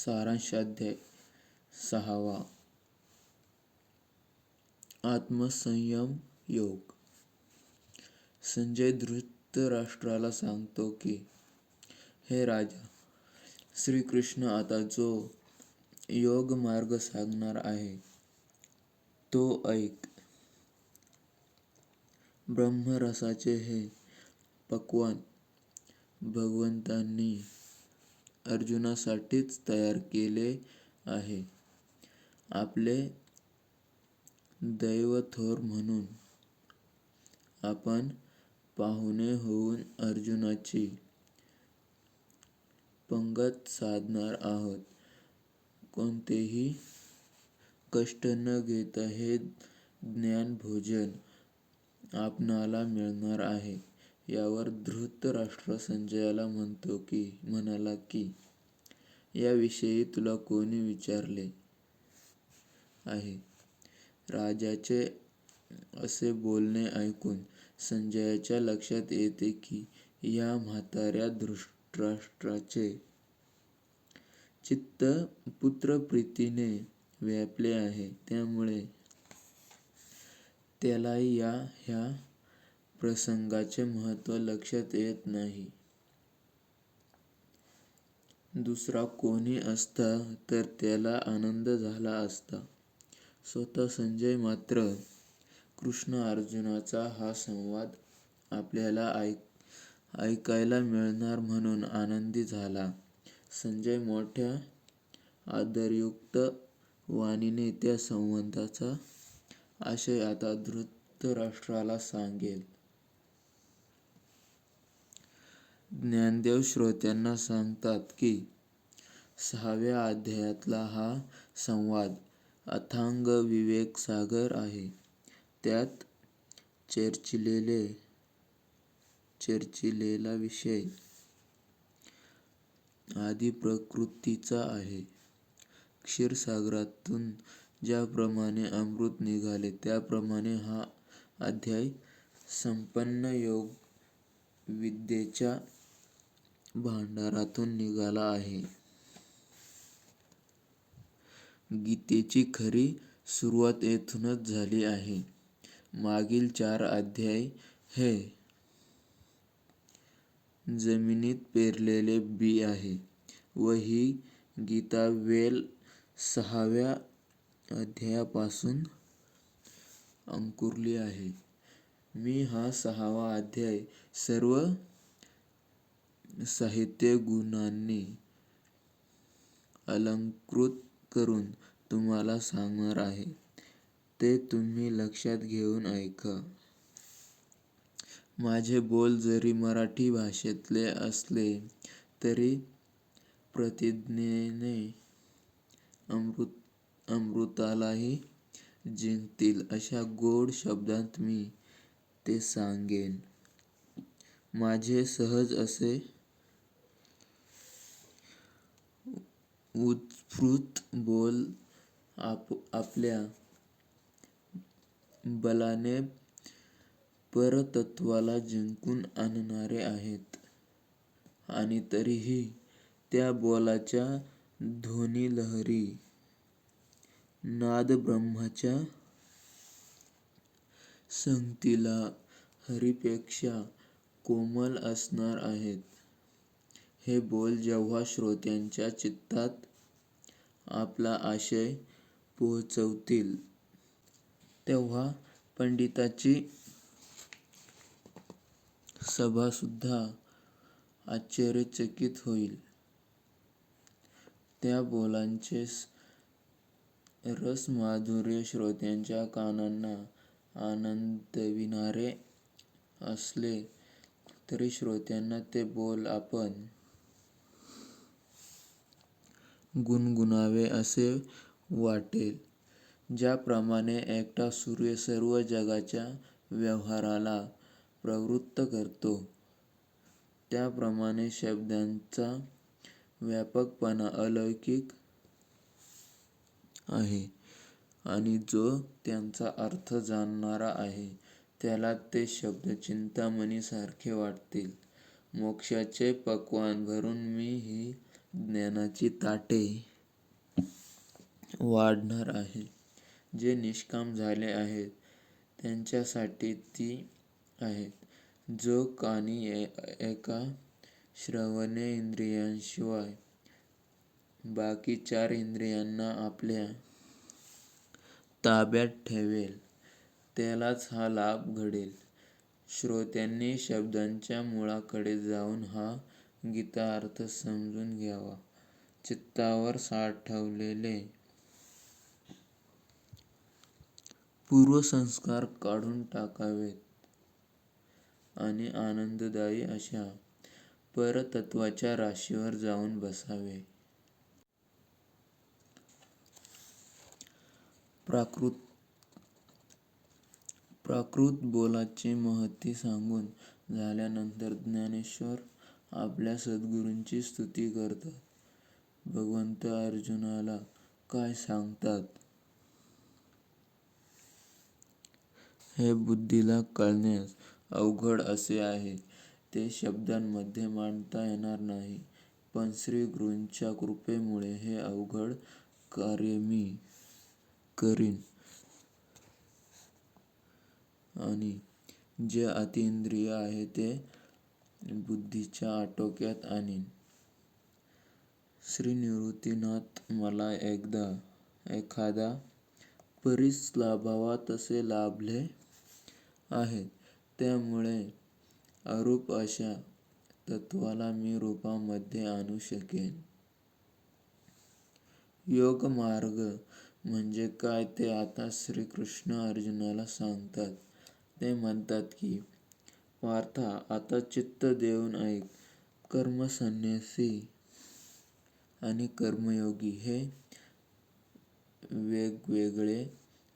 सारांश अध्याय 6. आत्मसंयम योग. संजय धृतराष्ट्राला सांगतो की, हे राजा, श्रीकृष्ण आता जो योग मार्ग सांगणार आहे तो ऐक. ब्रह्मरसाचे हे पक्वान्न भगवंतांनी अर्जुनासाठीच तयार केले आहे. आपले दैवथोर म्हणून आपण पाहुणे होऊन अर्जुनाची पंगत साधणार आहोत. कोणतेही कष्ट न घेता हे ज्ञानभोजन आपणाला मिळणार आहे. यावर धृतराष्ट्र संजयाला म्हणाला की, याविषयी तुला कोणी विचारले आहे? राजाचे असे बोलणे ऐकून संजयाच्या लक्षात येते की, या म्हाताऱ्या धृतराष्ट्राचे चित्त पुत्रप्रीतीने व्यापले आहे. त्यामुळे त्यालाही ह्या प्रसंगाचे महत्त्व लक्षात येत नाही. दुसरा कोणी असता तर त्याला आनंद झाला असता. स्वतः संजय मात्र कृष्ण अर्जुनाचा हा संवाद आपल्याला ऐकायला मिळणार म्हणून आनंदी झाला. संजय मोठ्या आदरयुक्त वाणीने त्या संवादाचा आशय आता धृतराष्ट्राला सांगेल. ज्ञानदेव श्रोत्यांना सांगतात की, 6व्या अध्यायातला हा संवाद अथांग विवेकसागर आहे. त्यात चर्चिलेला विषय आदिप्रकृतीचा आहे. क्षीरसागरातून ज्याप्रमाणे अमृत निघाले त्याप्रमाणे हा अध्याय संपन्न योगविद्येच्या भांडारातून निघाला आहे. गीतेची खरी सुरुवात येथूनच झाली आहे. मागील 4 अध्याय हे जमिनीत पेरलेले बी आहे व ही गीता वेल 6व्या अध्यायापासून अंकुरली आहे. मी हा 6वा अध्याय सर्व साहित्यगुणांनी अलंकृत करून तुम्हाला सांगणार आहे. ते तुम्ही लक्षात घेऊन ऐका. माझे बोल जरी मराठी भाषेतले असले तरी प्रतिज्ञेने अमृतालाही जिंकतील अशा गोड शब्दांत मी ते सांगेन. माझे सहज असे उत्स्फूर्त बोल आपल्या बलाने परतत्त्वाला जिंकून आणणारे आहेत. आणि तरीही त्या बोलाच्या ध्वनिलहरी नादब्रह्माच्या संगीतलहरीपेक्षा कोमल असणार आहेत. हे बोल जेव्हा श्रोत्यांच्या चित्तात आपला आशय पोहोचवतील तेव्हा पंडितांची सभासुद्धा आश्चर्यचकित होईल. त्या बोलांचे रसमाधुर्य श्रोत्यांच्या कानांना आनंदविणारे असले तरी श्रोत्यांना ते बोल आपण गुणगुणावे असे वाटेल. ज्याप्रमाणे एकटा सूर्य सर्व जगाच्या व्यवहाराला प्रवृत्त करतो, त्याप्रमाणे शब्दांचा व्यापकपणा अलौकिक आहे आणि जो त्यांचा अर्थ जाणणारा आहे त्याला ते शब्द चिंतामणीसारखे वाटतील. मोक्षाचे पक्वान्न भरून मी ही ज्ञानाची ताटे वाढणार आहे. जे निष्काम झाले आहेत त्यांच्यासाठी ती आहेत. जो कानी एका श्रवणेंद्रियाशिवाय बाकी 4 इंद्रियांना आपल्या ताब्यात ठेवेल त्यालाच हा लाभ घडेल. श्रोत्यांनी शब्दांच्या मुळाकडे जाऊन हा गीतार्थ समजून घ्यावा. चित्तावर साठवलेले पूर्वसंस्कार काढून टाकावेत आणि आनंददायी अशा परतत्त्वाच्या राशीवर जाऊन बसावे. प्राकृत बोलाची महती सांगून झाल्यानंतर ज्ञानेश्वर आपल्या सद्गुरूंची स्तुती करतात. भगवंत अर्जुनाला काय सांगतात हे बुद्धीला कळण्यास अवघड असे आहे. ते शब्दांमध्ये मांडता येणार नाही. पण श्रीगुरूंच्या कृपेमुळे हे अवघड कार्य मी करीन आणि जे अतींद्रिय आहे ते बुद्धीच्या आटोक्यात आणीन. श्री निवृत्तीनाथ मला एखादा परीस लाभावा तसे लाभले आहेत. त्यामुळे अरूप अशा तत्वाला मी रूपामध्ये आणू शकेन. योग मार्ग म्हणजे काय ते आता श्रीकृष्ण अर्जुनाला सांगतात. ते म्हणतात की, पार्था, आता चित्त देऊन ऐक. कर्मसन्यासी आणि कर्मयोगी हे वेगवेगळे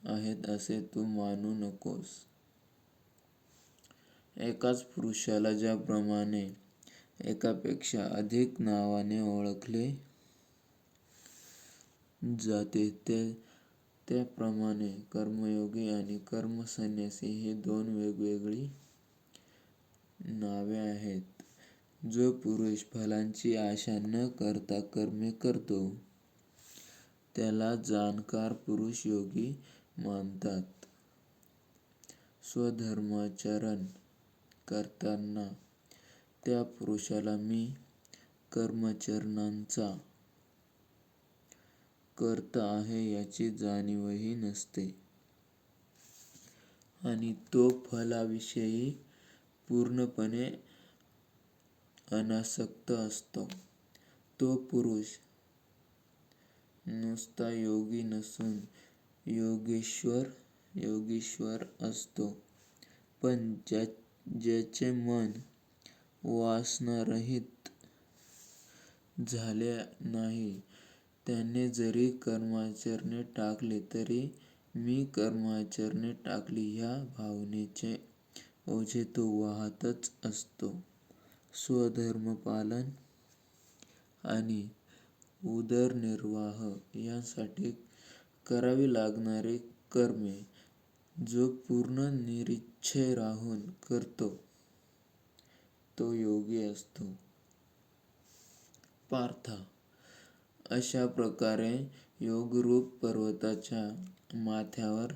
आहेत असे तू मानू नकोस. एकाच पुरुषाला ज्याप्रमाणे एकापेक्षा अधिक नावाने ओळखले जाते त्याप्रमाणे कर्मयोगी आणि कर्मसन्यासी ही 2 वेगवेगळी नावे आहेत. जो पुरुष फलांची आशा न करता कर्मे करतो त्याला जाणकार पुरुष योगी मानतात. स्वधर्माचरण करताना त्या पुरुषाला मी कर्माचरणांचा कर्ता आहे याची जाणीवही नसते आणि तो फलाविषयी पूर्णपणे अनासक्त असतो. तो पुरुष नुसता योगी नसून योगीश्वर असतो. पण ज्याचे मन वासनारहित झाले नाही त्याने जरी कर्माचरणे टाकली तरी मी कर्माचरणे टाकली ह्या भावनेचे ओझे तो वाहतच असतो. स्वधर्मपालन आणि उदरनिर्वाह यासाठी करावी लागणारी कर्मे जो पूर्ण निरइच्छे राहून करतो तो योगी असतो. पार्था, अशा प्रकारे योगरूप पर्वताच्या माथ्यावर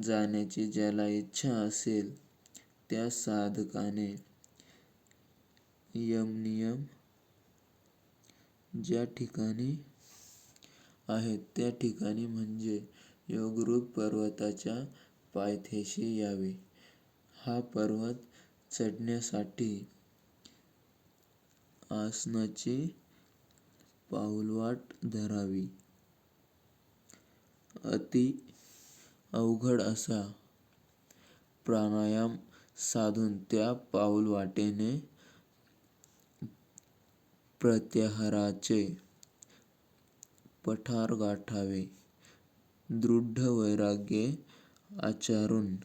जाण्याची ज्याला इच्छा असेल त्या साधकाने यमनियम ज्या ठिकाणी आहेत त्या ठिकाणी म्हणजे योगरूप पर्वताच्या पायथ्याशी यावे. हा पर्वत चढण्यासाठी आसनाची पाऊलवाट धरावी. अति अवघड असा प्राणायाम साधून त्या पाऊलवाटेने प्रत्याहाराचे पठार गाठावे. दृढ वैराग्य आचरून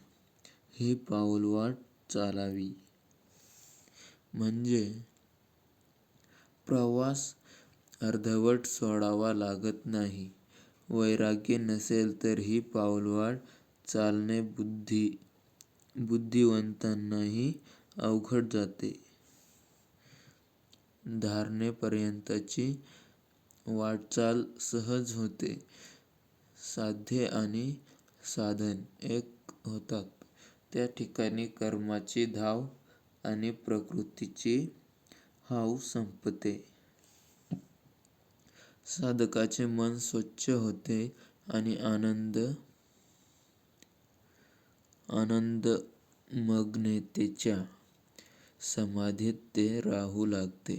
ही पाऊलवाट चालावी. म्हणजे प्रवास अर्धवट सोडावा लागत नाही. वैराग्य नसेल तर ही पाऊलवाट चालणे बुद्धिवंतांनाही अवघड जाते. धारणेपर्यंतची वाटचाल सहज होते. साध्य आणि साधन एक होतात. त्या ठिकाणी कर्माची धाव आणि प्रकृतीची हाव संपते. साधकाचे मन स्वच्छ होते आणि आनंदमग्नतेच्या समाधीत ते राहू लागते.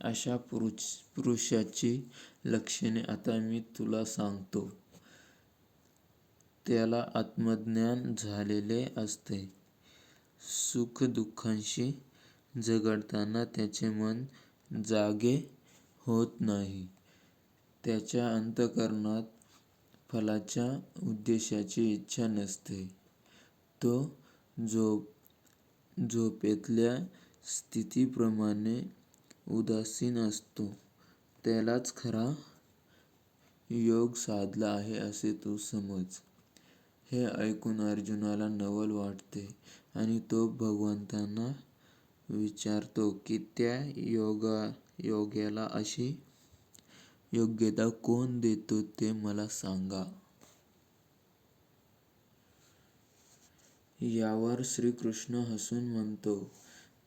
अशा पुरुषाची लक्षणे आता मी तुला सांगतो. त्याला आत्मज्ञान झालेले असते. सुखदुःखांशी झगडताना त्याचे मन जागे होत नाही. त्याच्या अंतःकरणात फलाच्या उद्देशाची इच्छा नसते. तो झोपेतल्या स्थितीप्रमाणे उदासीन असतो. त्यालाच खरा योग साधला आहे असे तू समज. हे ऐकून अर्जुनाला नवल वाटते आणि तो भगवंतांना विचारतो की त्या योग्याला अशी योग्यता कोण देतो ते मला सांगा. यावर श्रीकृष्ण हसून म्हणतो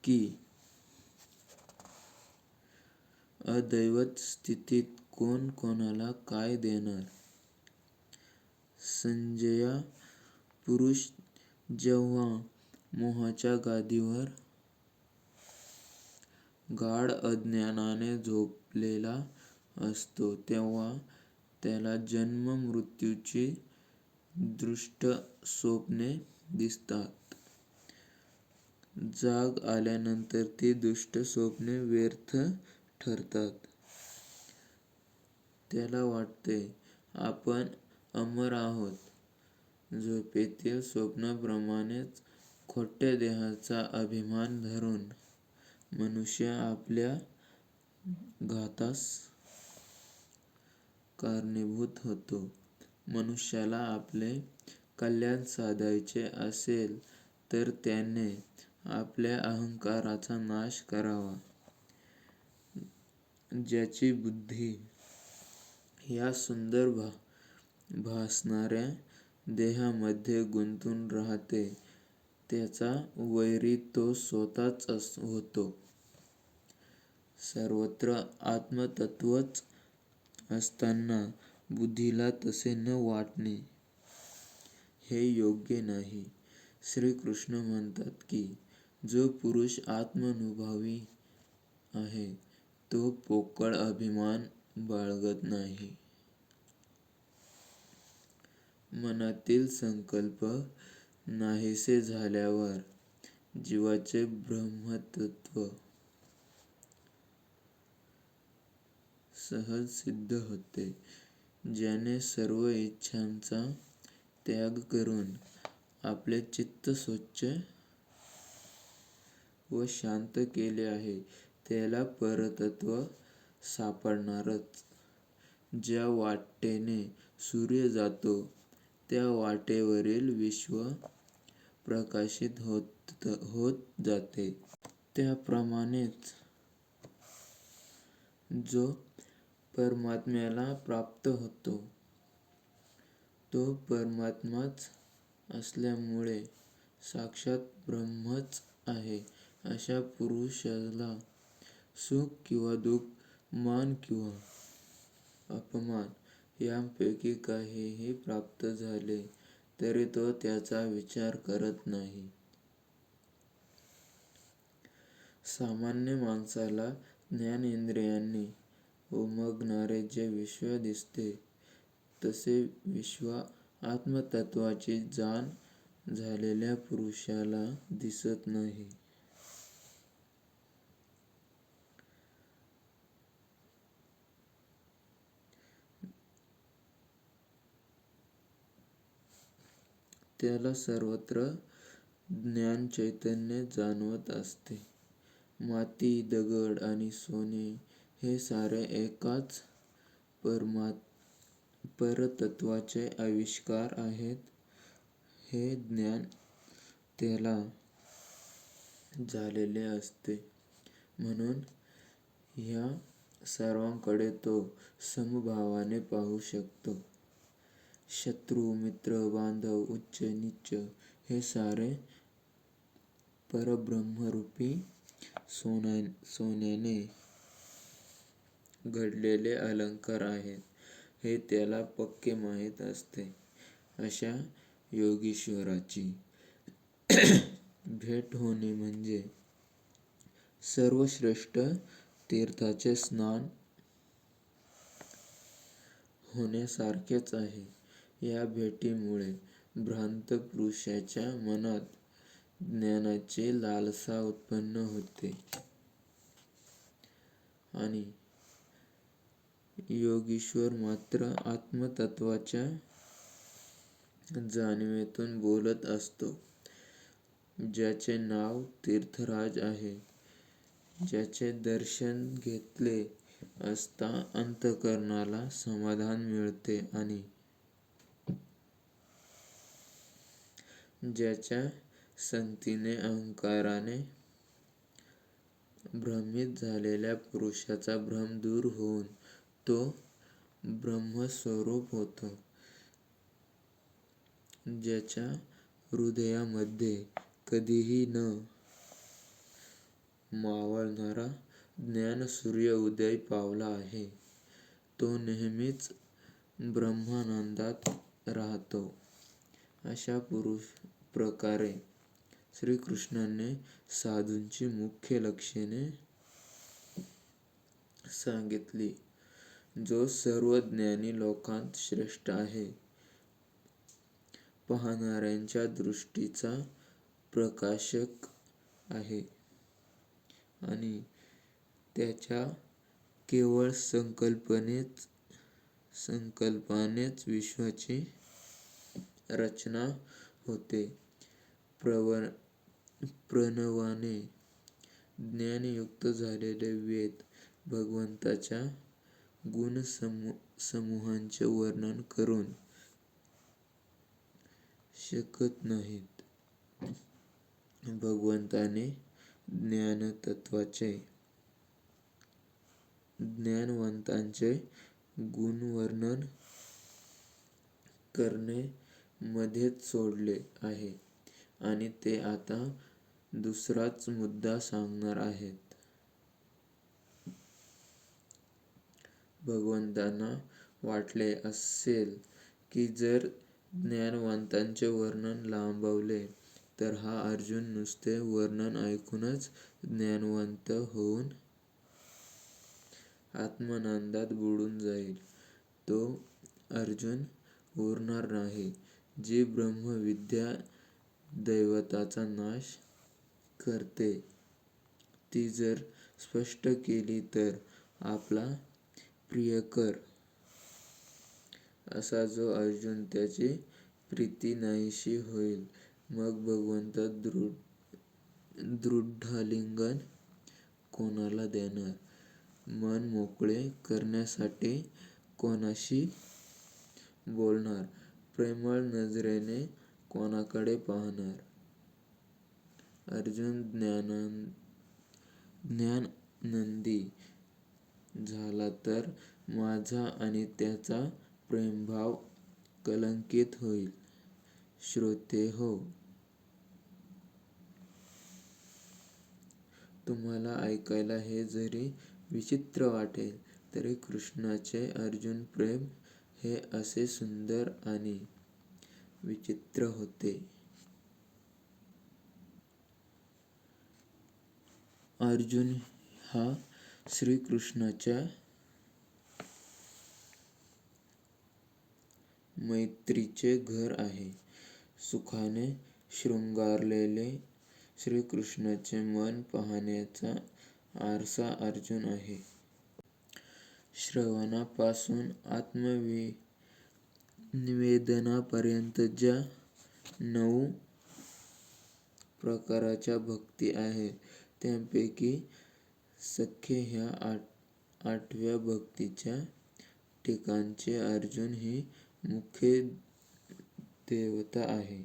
की अद्वैत स्थितीत कोण कोणाला काय देणार? संजया, पुरुष जेव्हा मोहाच्या गादीवर गाढ अज्ञानाने झोपलेला असतो तेव्हा त्याला जन्म मृत्यूची दृष्ट स्वप्ने दिसतात. जाग आल्यानंतर ती दुष्ट स्वप्ने व्यर्थ ठरतात. त्याला वाटते आपण अमर आहोत. झोपेतील स्वप्नाप्रमाणेच खोट्या देहाचा अभिमान धरून मनुष्य आपल्या घातास कारणीभूत होतो. मनुष्याला आपले कल्याण साधायचे असेल तर त्याने आपल्या अहंकाराचा नाश करावा. ज्याची बुद्धी या सुंदर भासणाऱ्या देहामध्ये गुंतून राहते त्याचा वैरी तो स्वतःच होतो. सर्वत्र आत्मतत्वच असताना बुद्धीला तसे न वाटणे हे योग्य नाही. श्रीकृष्ण म्हणतात की जो पुरुष आत्मानुभवी आहे तो पोकळ अभिमान बाळगत नाही. मनातील संकल्प नाहीसे झाल्यावर जीवाचे ब्रह्मतत्व सहज सिद्ध होते. ज्याने सर्व इच्छांचा त्याग करून आपले चित्त स्वच्छ व शांत केले आहे त्याला परतत्व सापडणारच. ज्या वाटेने सूर्य जातो त्या वाटेवरील विश्व प्रकाशित होत जाते. त्याप्रमाणेच जो परमात्म्याला प्राप्त होतो तो परमात्माच असल्यामुळे साक्षात ब्रह्मच आहे. अशा पुरुषाला सुख किंवा दुःख, मान किंवा अपमान यांपैकी काहीही प्राप्त झाले तरी तो त्याचा विचार करत नाही. सामान्य माणसाला ज्ञानेंद्रियांनी उमगणारे जे विश्व दिसते तसे विश्व आत्मतत्वाची जाण झालेल्या पुरुषाला दिसत नाही. त्याला सर्वत्र ज्ञानचैतन्य जाणवत असते. माती, दगड आणि सोने हे सारे एकाच परतत्वाचे आविष्कार आहेत हे ज्ञान त्याला झालेले असते. म्हणून ह्या सर्वांकडे तो समभावाने पाहू शकतो. शत्रू, मित्र, बांधव, उच्च नीच हे सारे परब्रह्मरूपी सोन्याने घडलेले अलंकार आहेत, हे त्याला पक्के माहीत असते. अशा योगीश्वराची भेट होणे म्हणजे सर्वश्रेष्ठ तीर्थाचे स्नान होण्यासारखेच आहे. या भेटीमुळे भ्रांत पुरुषाच्या मनात ज्ञानाची लालसा उत्पन्न होते आणि योगीश्वर मात्र आत्मतत्वाच्या जाणीवेतून बोलत असतो. ज्याचे नाव तीर्थराज आहे, ज्याचे दर्शन घेतले असता अंतःकरणाला समाधान मिळते आणि ज्याच्या संगतीने अहंकाराने भ्रमित झालेल्या पुरुषाचा भ्रम दूर होऊन तो ब्रह्मस्वरूप होतो. ज्याच्या हृदयामध्ये कधीही न मावळणारा ज्ञानसूर्य उदय पावला आहे, तो नेहमीच ब्रह्मानंदात राहतो. अशा प्रकारे श्रीकृष्णाने साधूंची मुख्य लक्षणे सांगितली. जो सर्व ज्ञानी लोकांत श्रेष्ठ आहे, पाहणाऱ्यांच्या दृष्टीचा प्रकाशक आहे आणि त्याच्या केवळ संकल्पानेच विश्वाची रचना होते. प्रणवाने ज्ञानयुक्त झालेले वेद भगवंताच्या गुणसमूहांचे वर्णन करू शकत नाहीत. भगवंताने ज्ञानवंतांचे गुणवर्णन करणे मध्येच सोडले आहे आणि ते आता दुसराच मुद्दा सांगणार आहेत. भगवंतांना वाटले असेल की जर ज्ञानवंतांचे वर्णन लांबवले तर हा अर्जुन नुसते वर्णन ऐकूनच ज्ञानवंत होऊन आत्मानंदात बुडून जाईल. तो अर्जुन उरणार नाही. जी ब्रह्मविद्या दैवताचा नाश करते, ती जर स्पष्ट केली तर आपला प्रियकर असा जो अर्जुन, त्याची प्रीती नाहीशी होईल. मग भगवंत दृढालिंगन कोणाला देणार? मन मोकळे करण्यासाठी कोणाशी बोलणार? प्रेमळ नजरेने कोणाकडे पाहणार? अर्जुन ज्ञानानंदी झाला तर माझा आणि त्याचा प्रेमभाव कलंकित होईल. श्रोतेहो, तुम्हाला ऐकायला हे जरी विचित्र वाटेल तरी कृष्णाचे अर्जुन प्रेम हे असे सुंदर आणि विचित्र होते. अर्जुन हा श्रीकृष्णाच्या मैत्रीचे घर आहे. सुखाने शृंगारलेले श्रीकृष्णाचे मन पाहण्याचा आरसा अर्जुन आहे. श्रवणापासून आत्मनिवेदनापर्यंत ज्या 9 प्रकारच्या भक्ती आहेत, त्यांपैकी सख्य ह्या 8व्या भक्तीच्या ठिकाणचे अर्जुन ही मुख्य देवता आहे.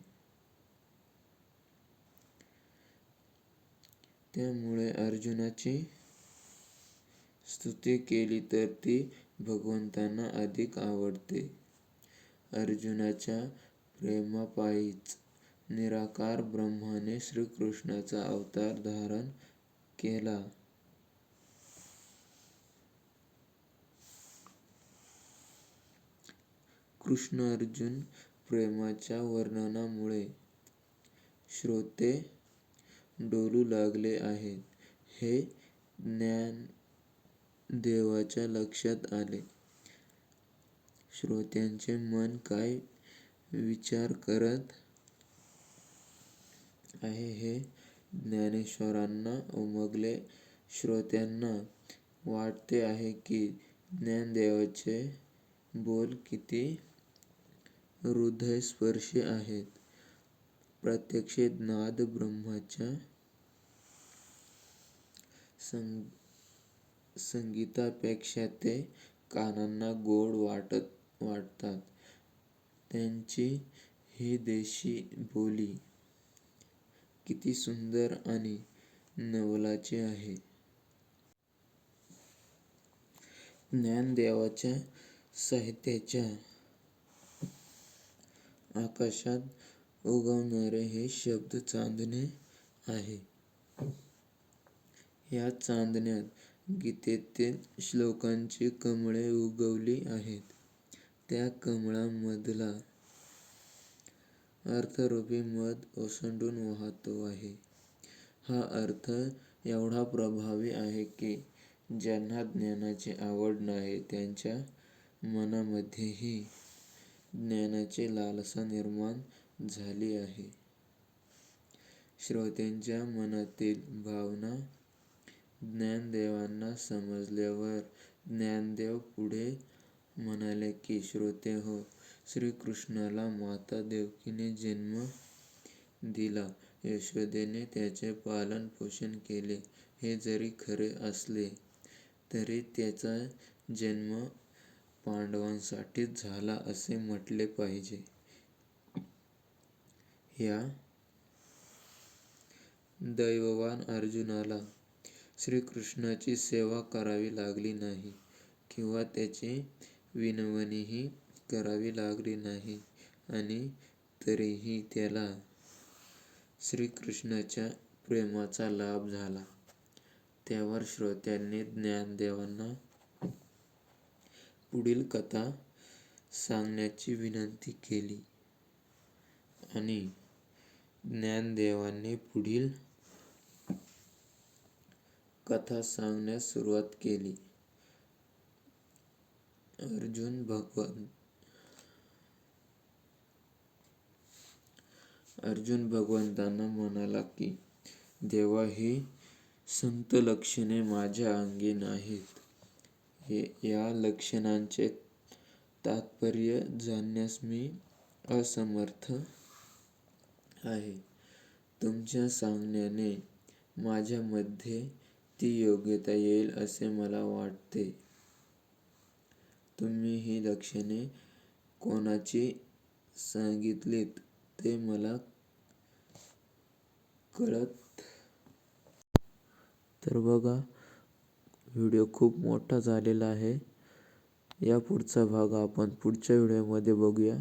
त्यामुळे अर्जुनाची स्तुती केली तर ती भगवंतांना अधिक आवडते. अर्जुनाच्या प्रेमापायीच निराकार ब्रह्माने श्रीकृष्णाचा अवतार धारण केला. कृष्ण अर्जुन प्रेमाच्या वर्णनामुळे श्रोते डोलू लागले आहेत हे ज्ञानदेवाच्या लक्षात आले. श्रोत्यांचे मन काय विचार करत आहे हे ज्ञानेश्वरांना उमगले. श्रोत्यांना वाटते आहे की ज्ञानदेवाचे बोल किती हृदयस्पर्शी आहेत. प्रत्यक्षात नाद ब्रह्माच्या संगीतापेक्षा ते कानांना गोड वाटतात. त्यांची ही देशी बोली किती सुंदर आणि नवलाची आहे. ज्ञानदेवाच्या साहित्याच्या आकाशात उगवणारे हे शब्द चांदणे आहे. या चांदण्यात गीतेतील श्लोकांची कमळे उगवली आहेत. त्या कमळांमधला अर्थरूपी मध ओसंडून वाहतो आहे. हा अर्थ एवढा प्रभावी आहे की ज्यांना ज्ञानाची आवड नाही त्यांच्या मनामध्येही ज्ञानाची लालसा निर्माण झाली आहे. श्रोत्यांच्या मनातील भावना ज्ञानदेवांना समजल्यावर ज्ञानदेव पुढे म्हणाले की श्रोतेहो, श्रीकृष्णाला माता देवकीने जन्म दिला. यशोदेने त्याचे पालन पोषण केले. हे जरी खरे असले तरी त्याचा जन्म पांडवांसाठीच झाला असे म्हटले पाहिजे. या दैववान अर्जुनाला श्रीकृष्णाची सेवा करावी लागली नाही किंवा त्याची विनवणीही करावी लागली नाही आणि तरीही त्याला श्रीकृष्णाच्या प्रेमाचा लाभ झाला. त्यावर श्रोत्यांनी ज्ञानदेवांना पुढील कथा सांगण्याची विनंती केली आणि ज्ञानदेवांनी पुढील कथा सांगण्यास सुरुवात केली. अर्जुन भगवंतांना म्हणाला की देवा, ही संत लक्षणे माझ्या अंगी नाहीत. या लक्षणांचे तात्पर्य जाणण्यास मी असमर्थ आहे. तुमच्या सांगण्याने माझ्यामध्ये ती योग्यता येईल असे मला वाटते. तुम्ही ही लक्षणे कोणाची सांगितलीत ते मला कळत. तर बघा, व्हिडिओ खूप मोठा झालेला आहे. या पुढचा भाग आपण पुढच्या व्हिडिओमध्ये बघूया.